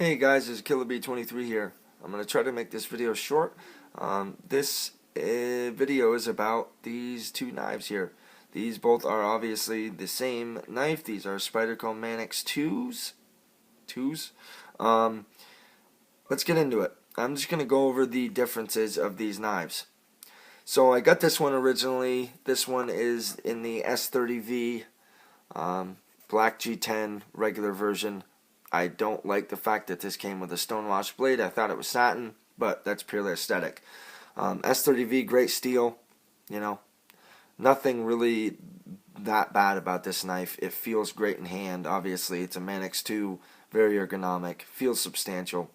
Hey guys, it's KillerB23 here. I'm going to try to make this video short. This video is about these two knives here. These both are obviously the same knife. These are Spyderco Manix 2s. Let's get into it. I'm just going to go over the differences of these knives. So I got this one originally. This one is in the S30V black G10 regular version. I don't like the fact that this came with a stonewash blade. I thought it was satin, but that's purely aesthetic. S30V, great steel. You know, nothing really that bad about this knife. It feels great in hand. Obviously, it's a Manix 2, very ergonomic, feels substantial.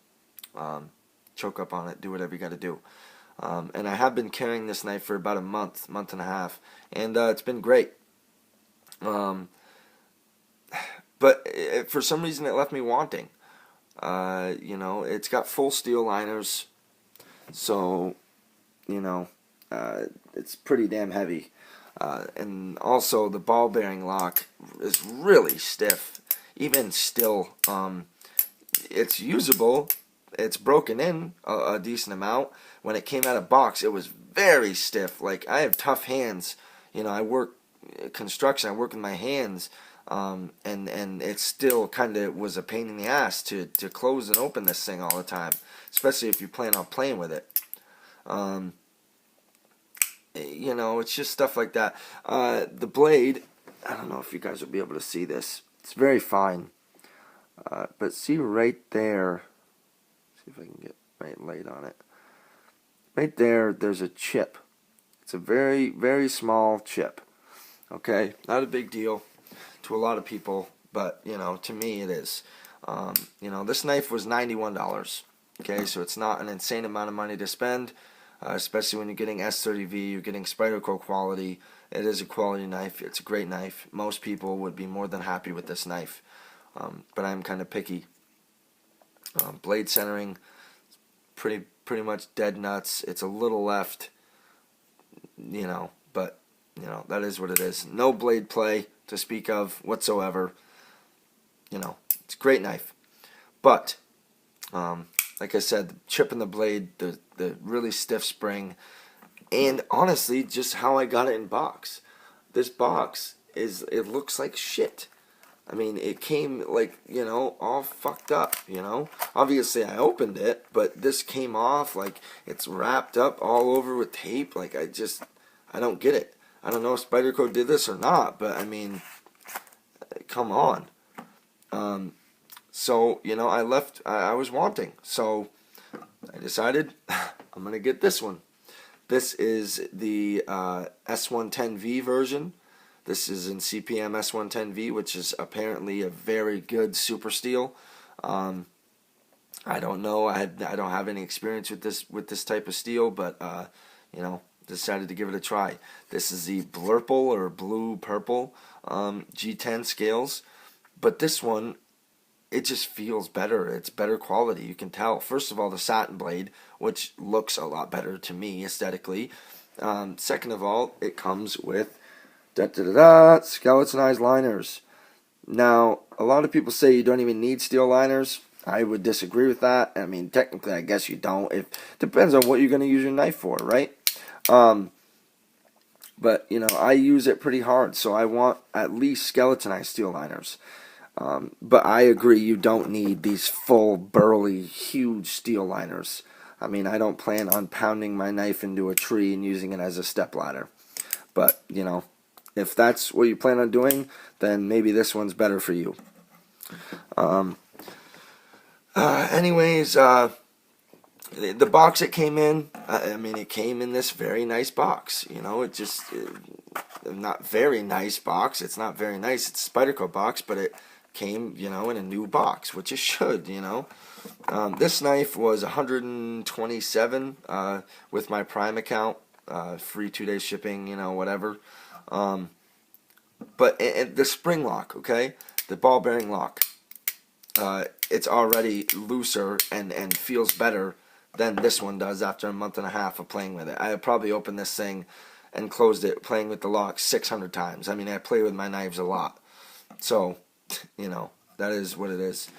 Choke up on it, do whatever you got to do. And I have been carrying this knife for about a month and a half, and it's been great. But for some reason it left me wanting. You know, it's got full steel liners, so, you know, it's pretty damn heavy. And also the ball bearing lock is really stiff. Even still, it's usable. It's broken in a decent amount. When it came out of box, it was very stiff. Like, I have tough hands. You know, I work construction. I work with my hands. And it still kind of was a pain in the ass to close and open this thing all the time, especially if you plan on playing with it. You know, it's just stuff like that. The blade, I don't know if you guys will be able to see this. It's very fine. But see right there, see if I can get right light on it. Right there, there's a chip. It's a very, very small chip. Okay, not a big deal to a lot of people, but, you know, to me it is. You know, this knife was $91. Okay, so it's not an insane amount of money to spend, especially when you're getting S30V, you're getting Spyderco quality. It is a quality knife. It's a great knife. Most people would be more than happy with this knife, but I'm kind of picky. Blade centering, pretty much dead nuts. It's a little left, you know, but, you know, that is what it is. No blade play to speak of whatsoever. You know, it's a great knife. But, like I said, the chip in the blade, the really stiff spring, and honestly, just how I got it in box. This box it looks like shit. I mean, it came, like, you know, all fucked up, you know. Obviously, I opened it, but this came off, like, it's wrapped up all over with tape. Like, I don't get it. I don't know if Spyderco did this or not, but, I mean, come on. So, you know, I was wanting. So, I decided I'm going to get this one. This is the S110V version. This is in CPM S110V, which is apparently a very good super steel. I don't know. I don't have any experience with this type of steel, but you know, decided to give it a try. This is the blurple or blue purple G10 scales, but this one, it just feels better. It's better quality. You can tell. First of all, the satin blade, which looks a lot better to me aesthetically. Second of all, it comes with skeletonized liners. Now, a lot of people say you don't even need steel liners. I would disagree with that. I mean, technically, I guess you don't. It depends on what you're going to use your knife for, right? But, you know, I use it pretty hard, so I want at least skeletonized steel liners. But I agree, you don't need these full, burly, huge steel liners. I mean, I don't plan on pounding my knife into a tree and using it as a stepladder. But, you know, if that's what you plan on doing, then maybe this one's better for you. Anyways, the box it came in, I mean, it came in this very nice box. You know, not very nice box. It's not very nice. It's a Spyderco box, but it came, you know, in a new box, which it should, you know. This knife was $127 with my Prime account, free 2-day shipping, you know, whatever. But the spring lock, okay, the ball bearing lock, it's already looser and feels better than this one does after a month and a half of playing with it. I probably opened this thing and closed it playing with the lock 600 times. I mean, I play with my knives a lot. So, you know, that is what it is.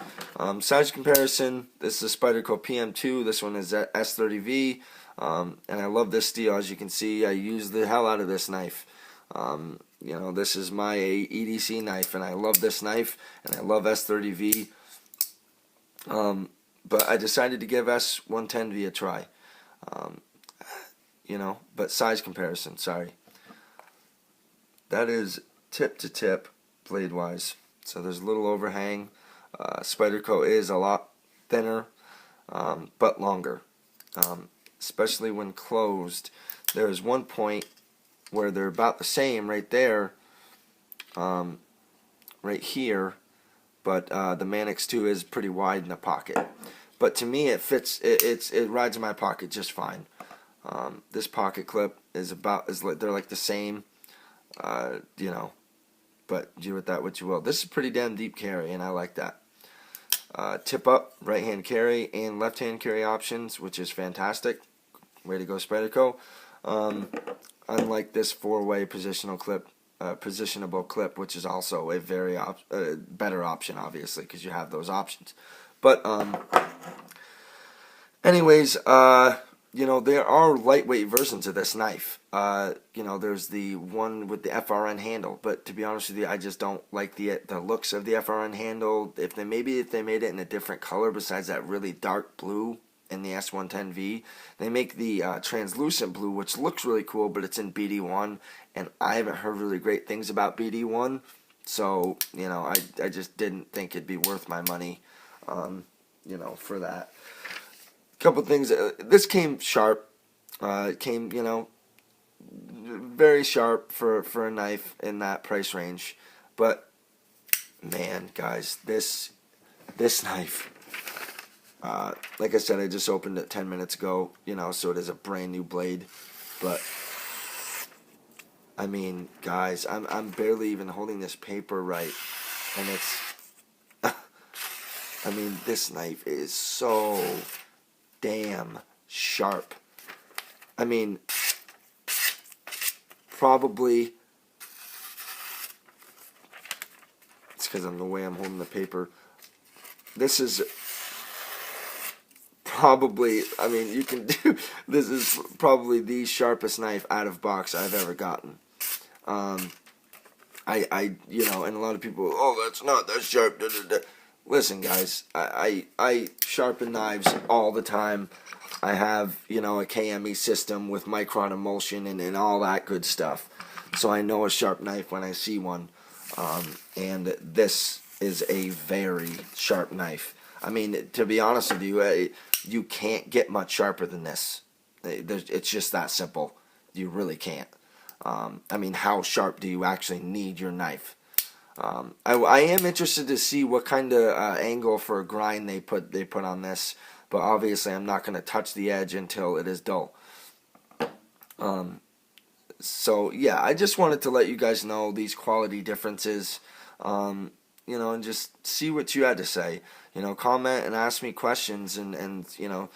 Size comparison, this is a Spyderco PM2, this one is S30V, and I love this steel. As you can see, I use the hell out of this knife. You know, this is my EDC knife, and I love this knife, and I love S30V. But I decided to give S110V a try. You know, but size comparison, sorry. That is tip to tip, blade wise. So there's a little overhang. Spyderco is a lot thinner, but longer. Especially when closed. There's one point where they're about the same right there, right here, but the Manix 2 is pretty wide in the pocket. But to me, it fits. It rides in my pocket just fine. This pocket clip is they're like the same, you know. But do with that what you will. This is pretty damn deep carry, and I like that. Tip up, right hand carry, and left hand carry options, which is fantastic. Way to go, Spyderco. Unlike this 4-way positionable clip, which is also a very better option, obviously, because you have those options. But anyways, you know, there are lightweight versions of this knife. You know, there's the one with the FRN handle, but to be honest with you, I just don't like the looks of the FRN handle. If they made it in a different color besides that really dark blue in the S110V, they make the translucent blue, which looks really cool, but it's in BD1, and I haven't heard really great things about BD1, so, you know, I just didn't think it'd be worth my money, you know, for that. Couple things. This came sharp. It came, you know, very sharp for a knife in that price range. But man, guys, this knife. Like I said, I just opened it 10 minutes ago. You know, so it is a brand new blade. But I mean, guys, I'm barely even holding this paper right, and it's. I mean, this knife is so damn sharp. I mean, probably it's because of the way I'm holding the paper. This is probably, I mean, you can do, this is probably the sharpest knife out of box I've ever gotten. You know, and a lot of people, oh, that's not that sharp. Da, da, da. Listen, guys, I sharpen knives all the time. I have, you know, a KME system with micron emulsion and all that good stuff. So I know a sharp knife when I see one. And this is a very sharp knife. I mean, to be honest with you, you can't get much sharper than this. It's just that simple. You really can't. I mean, how sharp do you actually need your knife? I am interested to see what kind of angle for a grind they put on this, but obviously I'm not going to touch the edge until it is dull. So yeah, I just wanted to let you guys know these quality differences, you know, and just see what you had to say. You know, comment and ask me questions, and you know,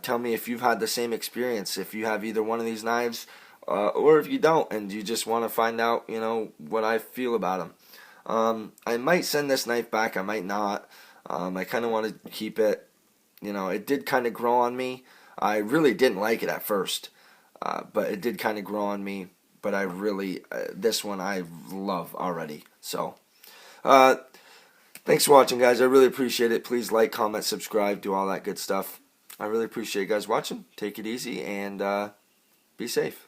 tell me if you've had the same experience, if you have either one of these knives, or if you don't, and you just want to find out, you know, what I feel about them. I might send this knife back, I might not. I kind of want to keep it. You know, it did kind of grow on me. I really didn't like it at first, but it did kind of grow on me. But I really, this one I love already. So, thanks for watching, guys. I really appreciate it. Please like, comment, subscribe, do all that good stuff. I really appreciate you guys watching. Take it easy, and be safe.